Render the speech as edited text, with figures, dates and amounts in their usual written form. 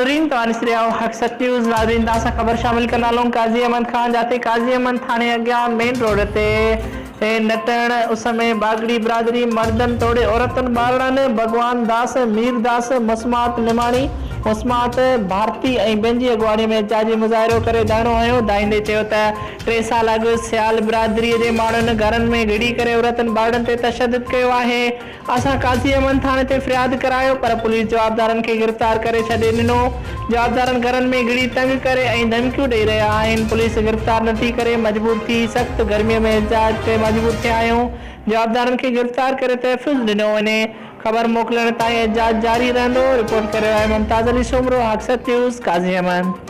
नाज़रीन तो हक़ सच न्यूज़ नाज़रीन तव्हां खबर शामिल कंदा हलूं। काज़ी अहमद खान जाते काज़ी अहमद थाने अॻियां मेन रोड ते नटण उस में बागड़ी बिरादरी मर्दन तोड़े औरतन ॿारनि भगवान दास मीर दास मुस्मात निमाणी मुस्मात भारती बेंजी अगवानी में एहतजाजी मुज़ाहिरो करे धरणो हयो। दाईंदे चयो त 3 साल अॻु सियाल बिरादरी जे माण्हुनि घरनि में घिड़ी करे औरतन ॿारनि ते तशद्दुद कयो आहे। असां काज़ी अहमद थाने ते फ़रियाद करायो पर पुलिस जवाबदारनि खे गिरफ़्तार करे छॾे ॾिनो। जवाबदारनि घरनि में घिड़ी तंग करे धमकियूं ॾेई रहिया आहिनि। पुलिस गिरफ़्तार न थी करे मजबूर थी सख़्त गर्मीअ में एहतजाज ते मजबूर थिया आहियूं। जवाबदारनि खे गिरफ़्तार करे तहफ़्फ़ुज़ ॾिनो वञे। खबर मोकिलण ताईं एहतजाज जारी रहंदो। रिपोर्ट करे मुमताज़ अली सोमरो, हक़ सच न्यूज़, काज़ी अहमद।